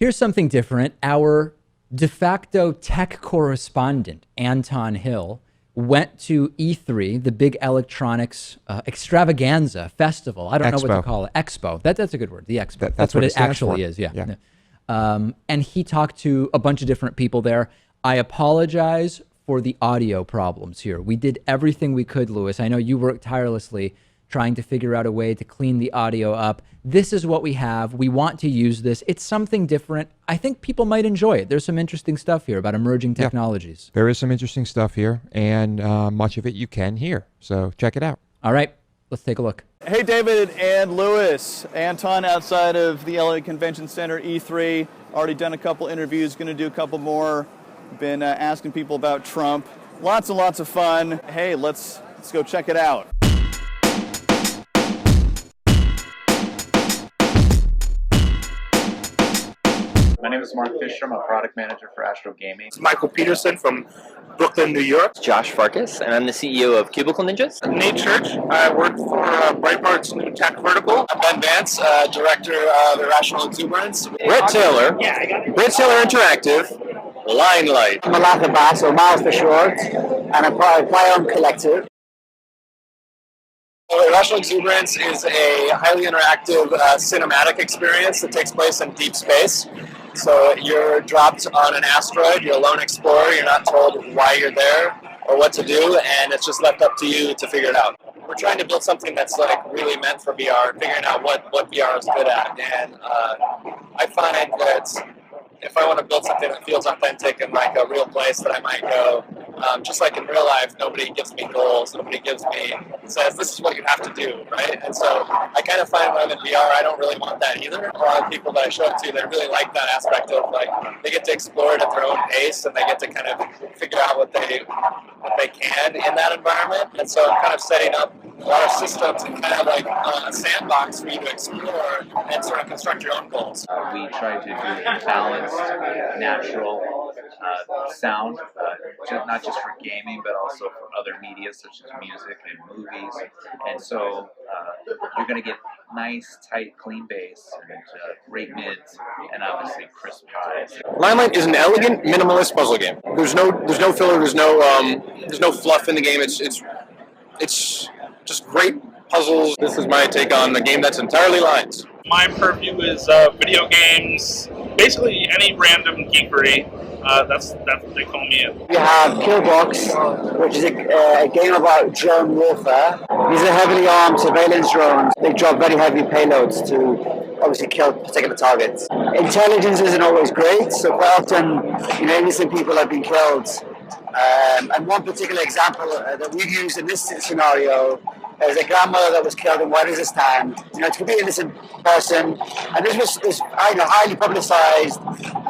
Here's something different. Our de facto tech correspondent, Anton Hill, went to E3, the big electronics extravaganza festival. I don't know what to call it. Expo. That's a good word. The Expo. That's what it actually is. Yeah. And he talked to a bunch of different people there. I apologize for the audio problems here. We did everything we could, Louis. I know you worked tirelessly trying to figure out a way to clean the audio up. This is what we have. We want to use this. It's something different. I think people might enjoy it. There's some interesting stuff here about emerging technologies. There is some interesting stuff here, and much of it you can hear. So check it out. All right, let's take a look. Hey, David and Louis. Anton outside of the LA Convention Center, E3. Already done a couple interviews, going to do a couple more. Been asking people about Trump. Lots and lots of fun. Hey, let's go check it out. My name is Mark Fisher. I'm a product manager for Astro Gaming. It's Michael Peterson from Brooklyn, New York. Josh Farkas, and I'm the CEO of Cubicle Ninjas. Nate Church. I work for Breitbart's new tech vertical. I'm Ben Vance, director of Irrational Exuberance. Brett Taylor, Interactive, Limelight. Malaka Bass, or Miles for short, and I'm part of my own collective. Irrational Exuberance is a highly interactive cinematic experience that takes place in deep space. So you're dropped on an asteroid, you're a lone explorer, you're not told why you're there or what to do, and it's just left up to you to figure it out. We're trying to build something that's like really meant for VR, figuring out what VR is good at, and I find that if I want to build something that feels authentic and like a real place that I might go, just like in real life, nobody gives me goals, nobody says this is what you have to do, right? And so I kind of find when I'm in VR, I don't really want that either. A lot of people that I show it to, they really like that aspect of like, they get to explore it at their own pace and they get to kind of figure out what they can in that environment. And so I'm kind of setting up a lot of systems and kind of like a sandbox for you to explore and sort of construct your own goals. We try to do balanced, natural sound, not just for gaming, but also for other media such as music and movies. And so you're going to get nice, tight, clean bass and great mids, and obviously crisp highs. Limelight is an elegant, minimalist puzzle game. There's no filler. There's no fluff in the game. It's just great puzzles. This is my take on the game that's entirely lines. My purview is video games, basically any random geekery. That's what they call me. We have Killbox, which is a game about drone warfare. These are heavily armed surveillance drones. They drop very heavy payloads to obviously kill particular targets. Intelligence isn't always great, so quite often, innocent people have been killed. And one particular example that we've used in this scenario is a grandmother that was killed in Waziristan. It's a completely innocent person, and this was highly publicized.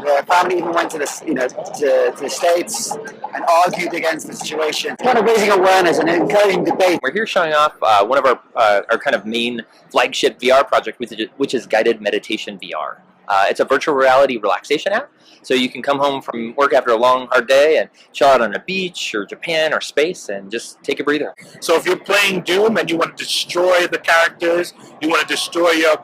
The family even went to the States and argued against the situation. It's kind of raising awareness and encouraging debate. We're here showing off one of our kind of main flagship VR project, which is Guided Meditation VR. It's a virtual reality relaxation app, so you can come home from work after a long, hard day and chill out on a beach or Japan or space and just take a breather. So if you're playing Doom and you want to destroy the characters, you want to destroy your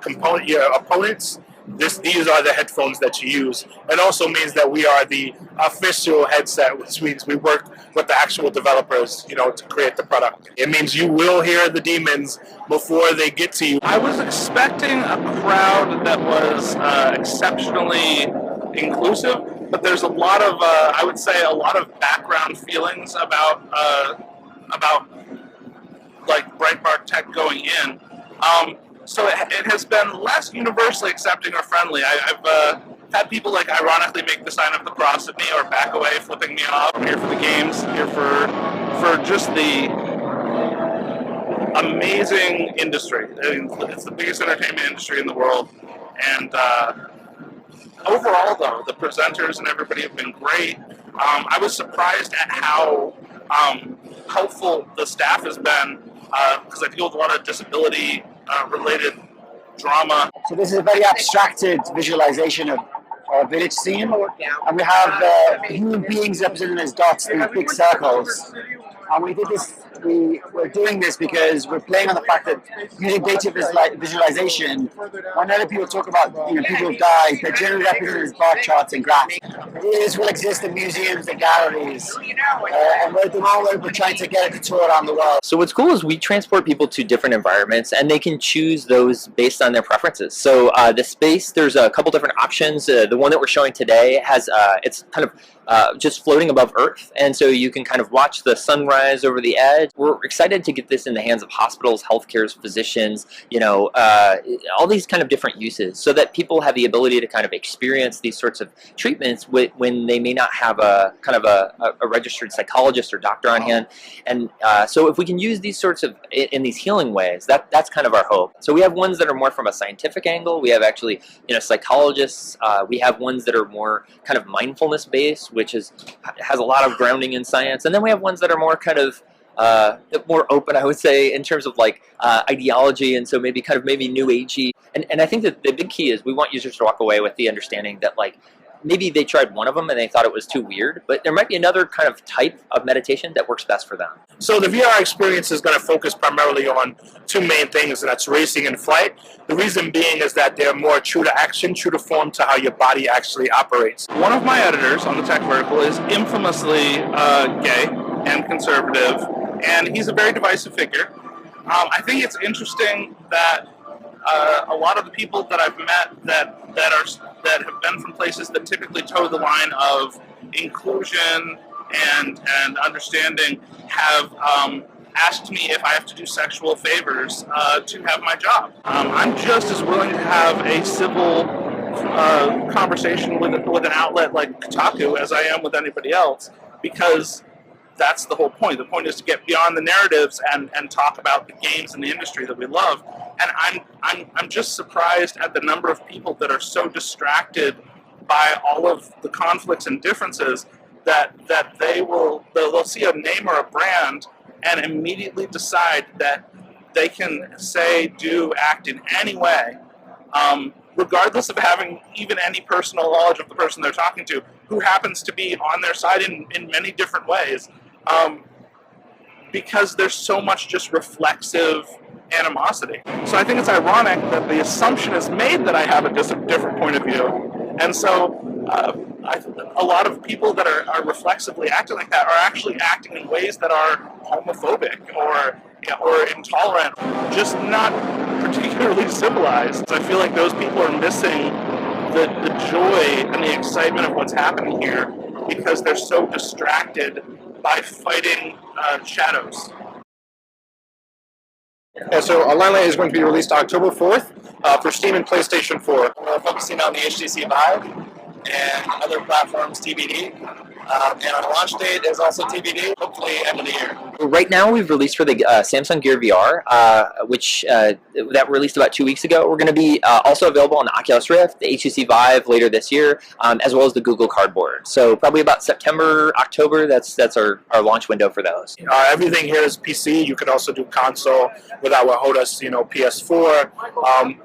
opponents, these are the headphones that you use. It also means that we are the official headset, which means we work with the actual developers, to create the product. It means you will hear the demons before they get to you. I was expecting a crowd that was exceptionally inclusive, but there's a lot of, I would say, a lot of background feelings about like Breitbart tech going in. So it has been less universally accepting or friendly. I've had people ironically make the sign of the cross at me or back away, flipping me off. I'm here for the games, here for just the amazing industry. It's the biggest entertainment industry in the world. And overall, though, the presenters and everybody have been great. I was surprised at how helpful the staff has been, because I deal with a lot of disability related drama. So this is a very abstracted visualization of our village scene, and we have human beings represented as dots in big circles. And we did this we're doing this because we're playing on the fact that using data visualization, whenever people talk about people who died, they're generally represented as bar charts and graphs. This will exist in museums and galleries, and we're at the moment we're trying to get it to tour around the world. So what's cool is we transport people to different environments, and they can choose those based on their preferences. So the space, there's a couple different options. The one that we're showing today has it's kind of just floating above Earth, and so you can kind of watch the sunrise over the edge. We're excited to get this in the hands of hospitals, healthcare, physicians, all these kind of different uses, so that people have the ability to kind of experience these sorts of treatments when they may not have a kind of a registered psychologist or doctor on hand. And so if we can use these sorts of in these healing ways, that's kind of our hope. So we have ones that are more from a scientific angle. We have actually psychologists. We have ones that are more kind of mindfulness based, which has a lot of grounding in science. And then we have ones that are more kind of more open, I would say, in terms of like ideology, and so maybe new agey. And I think that the big key is we want users to walk away with the understanding that like maybe they tried one of them and they thought it was too weird, but there might be another kind of type of meditation that works best for them. So the VR experience is going to focus primarily on two main things, and that's racing and flight. The reason being is that they're more true to action, true to form, to how your body actually operates. One of my editors on the tech vertical is infamously gay and conservative, and he's a very divisive figure. I think it's interesting that a lot of the people that I've met that have been from places that typically toe the line of inclusion and understanding have asked me if I have to do sexual favors to have my job. I'm just as willing to have a civil conversation with an outlet like Kotaku as I am with anybody else, because that's the whole point. The point is to get beyond the narratives and talk about the games and the industry that we love. And I'm just surprised at the number of people that are so distracted by all of the conflicts and differences that they'll see a name or a brand and immediately decide that they can say, do, act in any way, regardless of having even any personal knowledge of the person they're talking to, who happens to be on their side in many different ways, because there's so much just reflexive animosity. So I think it's ironic that the assumption is made that I have a different point of view, and so a lot of people that are reflexively acting like that are actually acting in ways that are homophobic or intolerant, just not particularly civilized. I feel like those people are missing the joy and the excitement of what's happening here because they're so distracted by fighting shadows. Yeah, so Online Light is going to be released October 4th for Steam and PlayStation 4. We're focusing on the HTC Vive and other platforms TBD. And our launch date is also TBD, hopefully end of the year. Right now we've released for the Samsung Gear VR, which that released about 2 weeks ago. We're going to be also available on the Oculus Rift, the HTC Vive later this year, as well as the Google Cardboard. So probably about September, October, that's our launch window for those. Everything here is PC. You can also do console with our HOTAS, PS4.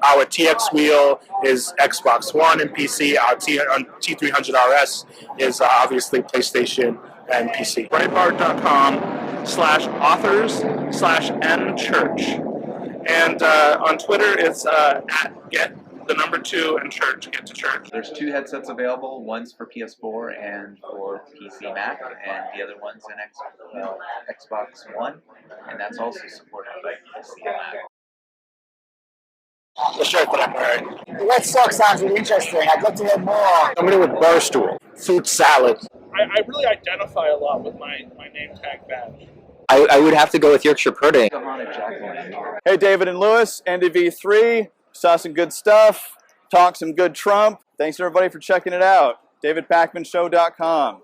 Our TX wheel is Xbox One and PC. Our T300RS is obviously PlayStation and PC. Breitbart.com/authors/nchurch. And on Twitter, it's at @get2 and church, get to church. There's 2 headsets available. One's for PS4 and for PC Mac, and the other one's an Xbox One, and that's also supported by PC Mac. The shirt that I'm wearing. The red sock sounds really interesting. I'd love to hear more. Somebody with Barstool, fruit salad. I really identify a lot with my name tag badge. I would have to go with Yorkshire Pudding. Hey, David and Lewis, NDV3, saw some good stuff, talked some good Trump. Thanks everybody for checking it out. DavidPakmanShow.com.